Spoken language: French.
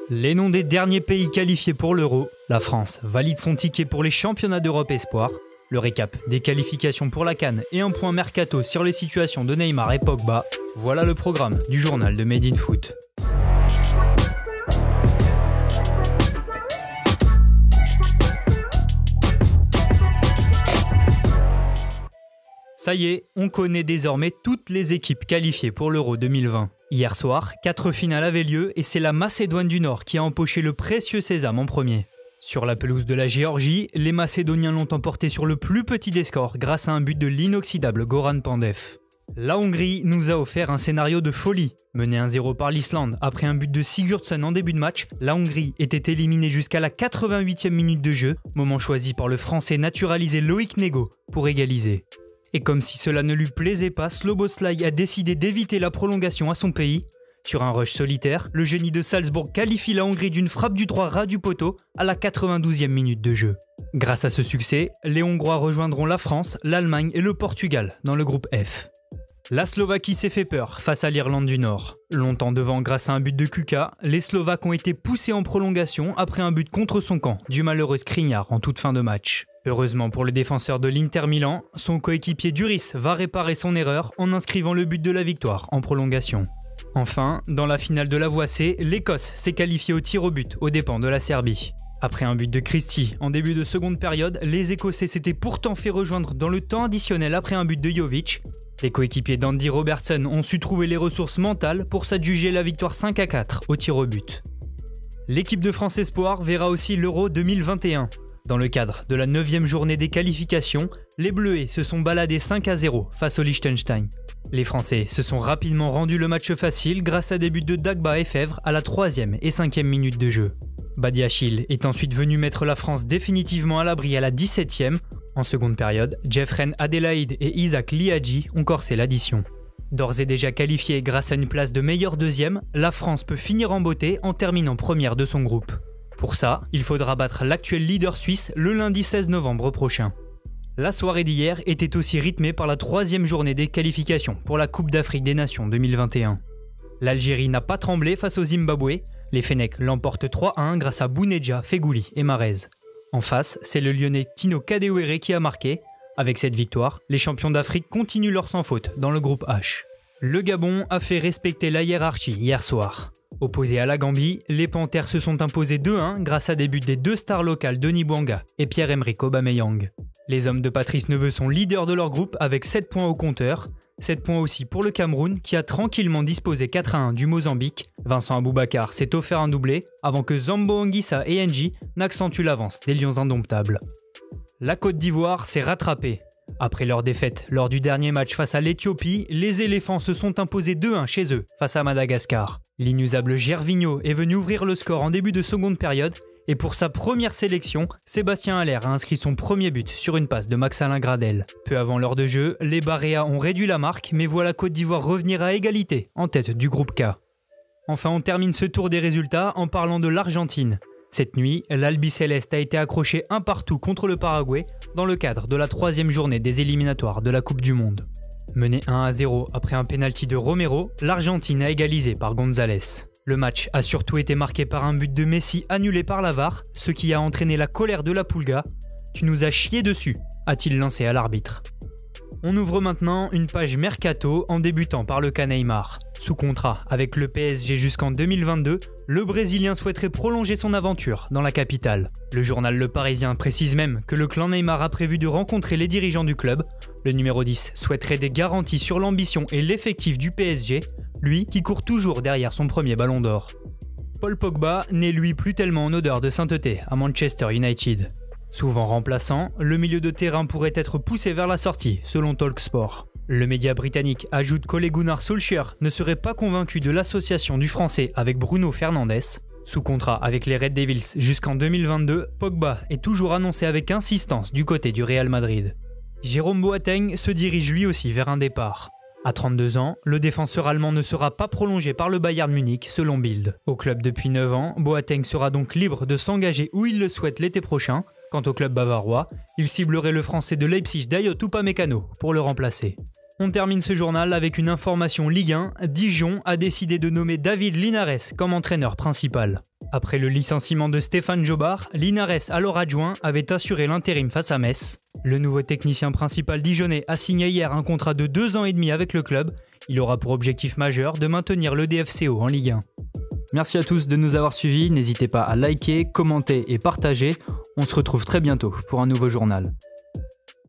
Les noms des derniers pays qualifiés pour l'Euro. La France valide son ticket pour les championnats d'Europe Espoir. Le récap des qualifications pour la CAN et un point mercato sur les situations de Neymar et Pogba. Voilà le programme du journal de Made in Foot. Ça y est, on connaît désormais toutes les équipes qualifiées pour l'Euro 2020. Hier soir, 4 finales avaient lieu et c'est la Macédoine du Nord qui a empoché le précieux sésame en premier. Sur la pelouse de la Géorgie, les Macédoniens l'ont emporté sur le plus petit des scores grâce à un but de l'inoxydable Goran Pandev. La Hongrie nous a offert un scénario de folie. Menée 1-0 par l'Islande après un but de Sigurdsson en début de match, la Hongrie était éliminée jusqu'à la 88e minute de jeu, moment choisi par le Français naturalisé Loïc Nego pour égaliser. Et comme si cela ne lui plaisait pas, Szoboszlai a décidé d'éviter la prolongation à son pays. Sur un rush solitaire, le génie de Salzbourg qualifie la Hongrie d'une frappe du droit ras du poteau à la 92e minute de jeu. Grâce à ce succès, les Hongrois rejoindront la France, l'Allemagne et le Portugal dans le groupe F. La Slovaquie s'est fait peur face à l'Irlande du Nord. Longtemps devant grâce à un but de Kuka, les Slovaques ont été poussés en prolongation après un but contre son camp du malheureux Skriniar en toute fin de match. Heureusement pour le défenseur de l'Inter Milan, son coéquipier Duris va réparer son erreur en inscrivant le but de la victoire en prolongation. Enfin, dans la finale de la voie C, l'Écosse s'est qualifiée au tir au but aux dépens de la Serbie. Après un but de Christie en début de seconde période, les Écossais s'étaient pourtant fait rejoindre dans le temps additionnel après un but de Jovic. Les coéquipiers d'Andy Robertson ont su trouver les ressources mentales pour s'adjuger la victoire 5-4 au tir au but. L'équipe de France Espoir verra aussi l'Euro 2021. Dans le cadre de la 9e journée des qualifications, les Bleuets se sont baladés 5-0 face au Liechtenstein. Les Français se sont rapidement rendus le match facile grâce à des buts de Dagba et Fèvre à la 3e et 5e minute de jeu. Badiachil est ensuite venu mettre la France définitivement à l'abri à la 17e. En seconde période, Jeffren Adelaide et Isaac Liadji ont corsé l'addition. D'ores et déjà qualifiée grâce à une place de meilleur deuxième, la France peut finir en beauté en terminant première de son groupe. Pour ça, il faudra battre l'actuel leader suisse le lundi 16 novembre prochain. La soirée d'hier était aussi rythmée par la 3e journée des qualifications pour la Coupe d'Afrique des Nations 2021. L'Algérie n'a pas tremblé face au Zimbabwe, les Fennecs l'emportent 3-1 grâce à Bounedjah, Fegouli et Marez. En face, c'est le Lyonnais Tino Kadewere qui a marqué. Avec cette victoire, les champions d'Afrique continuent leur sans faute dans le groupe H. Le Gabon a fait respecter la hiérarchie hier soir. Opposés à la Gambie, les Panthères se sont imposés 2-1 grâce à des buts des deux stars locales Denis Bouanga et Pierre-Emerick Aubameyang. Les hommes de Patrice Neveu sont leaders de leur groupe avec 7 points au compteur. 7 points aussi pour le Cameroun qui a tranquillement disposé 4-1 du Mozambique. Vincent Aboubakar s'est offert un doublé avant que Zambo Anguissa et N'Ji n'accentuent l'avance des Lions indomptables. La Côte d'Ivoire s'est rattrapée. Après leur défaite lors du dernier match face à l'Éthiopie, les éléphants se sont imposés 2-1 chez eux face à Madagascar. L'inusable Gervinho est venu ouvrir le score en début de seconde période et pour sa première sélection, Sébastien Haller a inscrit son premier but sur une passe de Max-Alain Gradel. Peu avant l'heure de jeu, les Baréas ont réduit la marque mais voit la Côte d'Ivoire revenir à égalité en tête du groupe K. Enfin, on termine ce tour des résultats en parlant de l'Argentine. Cette nuit, l'Albiceleste a été accroché un partout contre le Paraguay dans le cadre de la 3e journée des éliminatoires de la Coupe du Monde. Menée 1-0 après un pénalty de Romero, l'Argentine a égalisé par González. Le match a surtout été marqué par un but de Messi annulé par la VAR, ce qui a entraîné la colère de la Pulga. « Tu nous as chié dessus », a-t-il lancé à l'arbitre. On ouvre maintenant une page mercato en débutant par le cas Neymar. Sous contrat avec le PSG jusqu'en 2022, le Brésilien souhaiterait prolonger son aventure dans la capitale. Le journal Le Parisien précise même que le clan Neymar a prévu de rencontrer les dirigeants du club. Le numéro 10 souhaiterait des garanties sur l'ambition et l'effectif du PSG, lui qui court toujours derrière son premier ballon d'or. Paul Pogba n'est lui plus tellement en odeur de sainteté à Manchester United. Souvent remplaçant, le milieu de terrain pourrait être poussé vers la sortie, selon Talksport. Le média britannique ajoute qu'Ole Gunnar Solskjaer ne serait pas convaincu de l'association du français avec Bruno Fernandes. Sous contrat avec les Red Devils jusqu'en 2022, Pogba est toujours annoncé avec insistance du côté du Real Madrid. Jérôme Boateng se dirige lui aussi vers un départ. À 32 ans, le défenseur allemand ne sera pas prolongé par le Bayern Munich selon Bild. Au club depuis 9 ans, Boateng sera donc libre de s'engager où il le souhaite l'été prochain. Quant au club bavarois, il ciblerait le français de Leipzig Dayot Upamecano pour le remplacer. On termine ce journal avec une information Ligue 1, Dijon a décidé de nommer David Linares comme entraîneur principal. Après le licenciement de Stéphane Jobard, Linares, alors adjoint, avait assuré l'intérim face à Metz. Le nouveau technicien principal dijonnais a signé hier un contrat de 2 ans et demi avec le club. Il aura pour objectif majeur de maintenir le DFCO en Ligue 1. Merci à tous de nous avoir suivis, n'hésitez pas à liker, commenter et partager. On se retrouve très bientôt pour un nouveau journal.